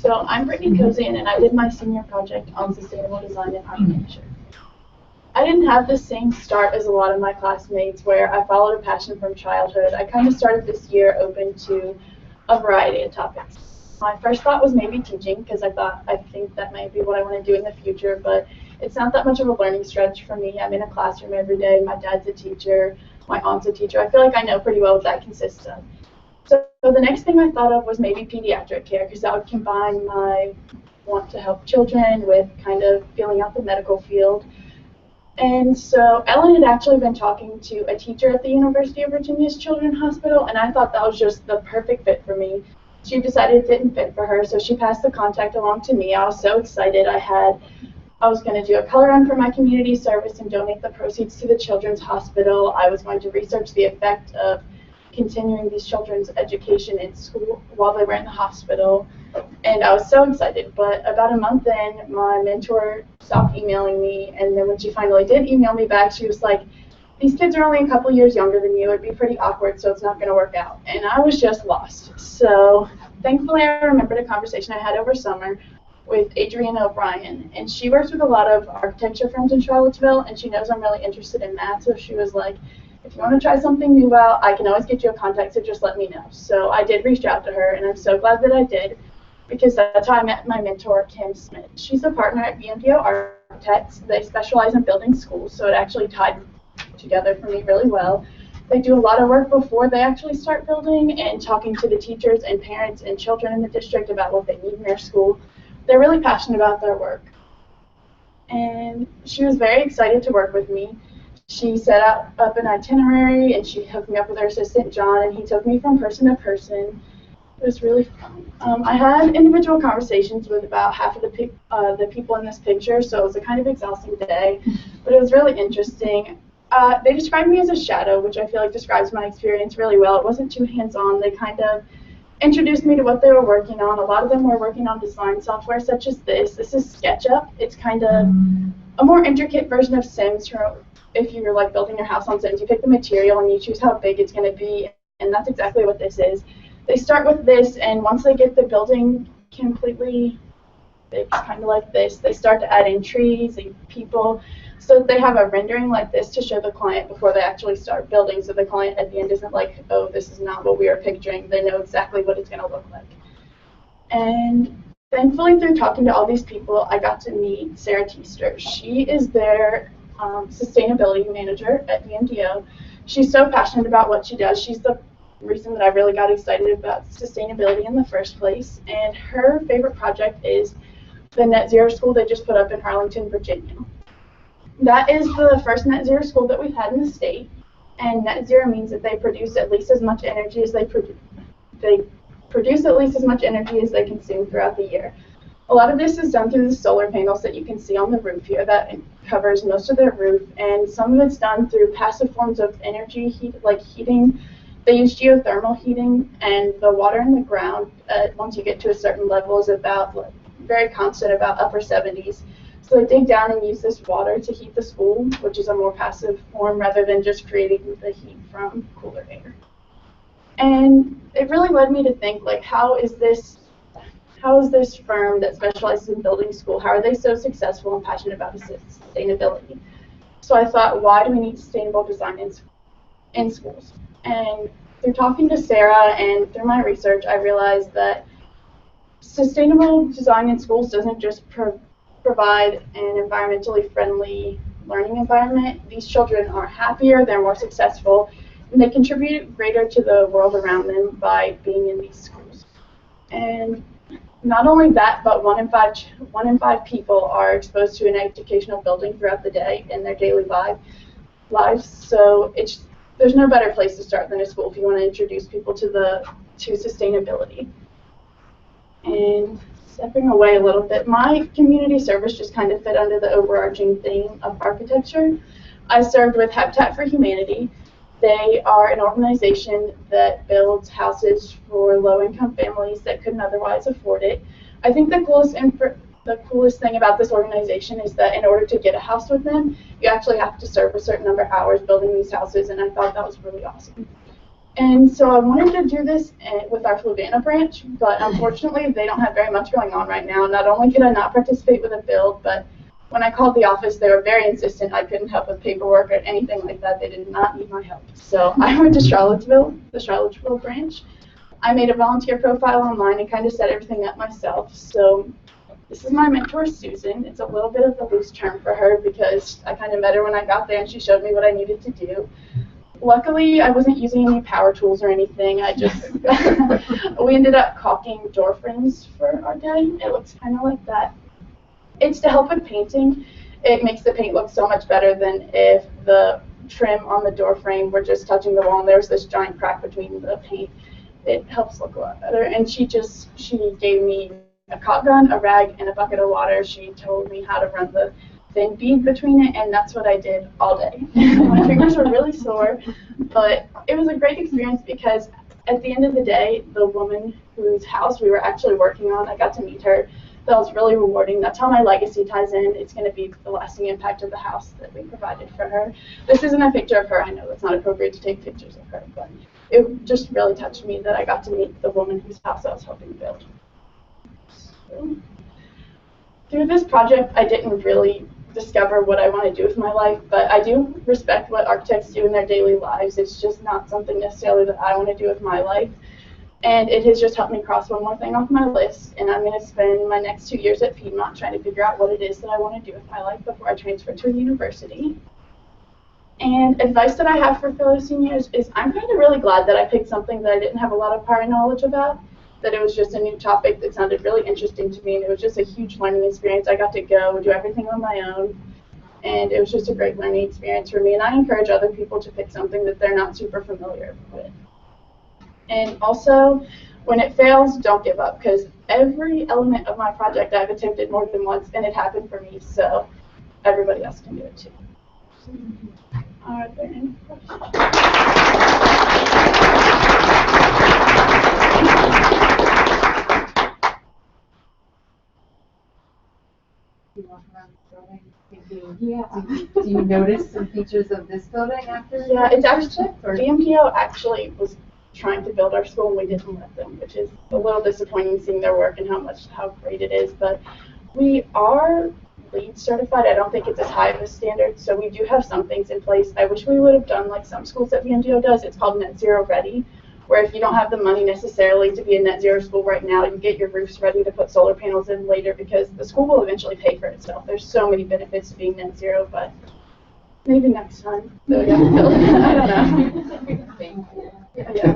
So I'm BKoczan, and I did my senior project on sustainable design and architecture. I didn't have the same start as a lot of my classmates where I followed a passion from childhood. I kind of started this year open to a variety of topics. My first thought was maybe teaching, because I think that might be what I want to do in the future, but it's not that much of a learning stretch for me. I'm in a classroom every day. My dad's a teacher. My aunt's a teacher. I feel like I know pretty well what that consists of. So the next thing I thought of was maybe pediatric care, because that would combine my want to help children with kind of feeling out the medical field. And so Ellen had actually been talking to a teacher at the University of Virginia's Children's Hospital, and I thought that was just the perfect fit for me. She decided it didn't fit for her, so she passed the contact along to me. I was so excited. I was going to do a color run for my community service and donate the proceeds to the Children's Hospital. I was going to research the effect of continuing these children's education in school while they were in the hospital, and I was so excited. But about a month in, my mentor stopped emailing me, and then when she finally did email me back, she was like, "These kids are only a couple years younger than you. It'd be pretty awkward, so it's not going to work out." And I was just lost. So thankfully, I remembered a conversation I had over summer with Adrienne O'Brien, and she works with a lot of architecture firms in Charlottesville, and she knows I'm really interested in that, so she was like, "If you want to try something new out, I can always get you a contact, so just let me know." So I did reach out to her, and I'm so glad that I did, because that's how I met my mentor, Kim Smith. She's a partner at BMDO Architects. They specialize in building schools, so it actually tied together for me really well. They do a lot of work before they actually start building and talking to the teachers and parents and children in the district about what they need in their school. They're really passionate about their work. And she was very excited to work with me. She set up an itinerary, and she hooked me up with her assistant, John, and he took me from person to person. It was really fun. I had individual conversations with about half of the people in this picture, so it was a kind of exhausting day, but it was really interesting. They described me as a shadow, which I feel like describes my experience really well. It wasn't too hands-on. They kind of introduced me to what they were working on. A lot of them were working on design software such as this. This is SketchUp. It's kind of a more intricate version of Sims. If you're like building your house on Sims, you pick the material and you choose how big it's going to be, and that's exactly what this is. They start with this, and once they get the building completely big, kind of like this, they start to add in trees and people. So they have a rendering like this to show the client before they actually start building, so the client at the end isn't like, "Oh, this is not what we are picturing." They know exactly what it's going to look like. And thankfully, through talking to all these people, I got to meet Sarah Teester. She is their sustainability manager at BMDO. She's so passionate about what she does. She's the reason that I really got excited about sustainability in the first place. And her favorite project is the net zero school they just put up in Arlington, Virginia. That is the first net zero school that we've had in the state, and net zero means that they produce at least as much energy as they consume throughout the year. A lot of this is done through the solar panels that you can see on the roof here. That covers most of their roof, and some of it's done through passive forms of energy, like heating. They use geothermal heating, and the water in the ground, once you get to a certain level, is about very constant, about upper 70s. So they dig down and use this water to heat the school, which is a more passive form rather than just creating the heat from cooler air. And it really led me to think, like, how is this firm that specializes in building school, how are they so successful and passionate about sustainability? So I thought, why do we need sustainable design in schools? And through talking to Sarah and through my research, I realized that sustainable design in schools doesn't just provide an environmentally friendly learning environment. These children are happier, they're more successful, and they contribute greater to the world around them by being in these schools. And not only that, but one in five people are exposed to an educational building throughout the day in their daily lives. So there's no better place to start than a school if you want to introduce people to sustainability. And stepping away a little bit, my community service just kind of fit under the overarching theme of architecture. I served with Habitat for Humanity. They are an organization that builds houses for low-income families that couldn't otherwise afford it. I think the coolest thing about this organization is that in order to get a house with them, you actually have to serve a certain number of hours building these houses, and I thought that was really awesome. And so I wanted to do this with our Fluvanna branch, but unfortunately they don't have very much going on right now. Not only could I not participate with a build, but when I called the office, they were very insistent I couldn't help with paperwork or anything like that. They did not need my help. So I went to Charlottesville, the Charlottesville branch. I made a volunteer profile online and kind of set everything up myself. So this is my mentor, Susan. It's a little bit of a loose term for her because I kind of met her when I got there and she showed me what I needed to do. Luckily, I wasn't using any power tools or anything. We ended up caulking door frames for our day. It looks kind of like that. It's to help with painting. It makes the paint look so much better than if the trim on the door frame were just touching the wall and there was this giant crack between the paint. It helps look a lot better. And she gave me a caulk gun, a rag, and a bucket of water. She told me how to run the thin bead between it, and that's what I did all day. My fingers were really sore, but it was a great experience because at the end of the day, the woman whose house we were actually working on, I got to meet her. That was really rewarding. That's how my legacy ties in. It's going to be the lasting impact of the house that we provided for her. This isn't a picture of her. I know it's not appropriate to take pictures of her, but it just really touched me that I got to meet the woman whose house I was helping build. So, through this project, I didn't really discover what I want to do with my life, but I do respect what architects do in their daily lives. It's just not something necessarily that I want to do with my life. And it has just helped me cross one more thing off my list, and I'm going to spend my next 2 years at Piedmont trying to figure out what it is that I want to do with my life before I transfer to a university. And advice that I have for fellow seniors is I'm kind of really glad that I picked something that I didn't have a lot of prior knowledge about, that it was just a new topic that sounded really interesting to me, and it was just a huge learning experience. I got to go do everything on my own, and it was just a great learning experience for me, and I encourage other people to pick something that they're not super familiar with. And also, when it fails, don't give up, because every element of my project I've attempted more than once, and it happened for me, so everybody else can do it too. Are there any questions? You walk around the building thinking, yeah. Do you notice some features of this building after? Yeah, it's actually, BMPO actually was trying to build our school and we didn't let them, which is a little disappointing seeing their work and how great it is. But we are LEED certified. I don't think it's as high of a standard, so we do have some things in place. I wish we would have done like some schools that BMPO does. It's called Net Zero Ready, where if you don't have the money necessarily to be a net zero school right now, you get your roofs ready to put solar panels in later because the school will eventually pay for itself. There's so many benefits to being net zero, but maybe next time. So, yeah, I don't know. Thank you. Yeah.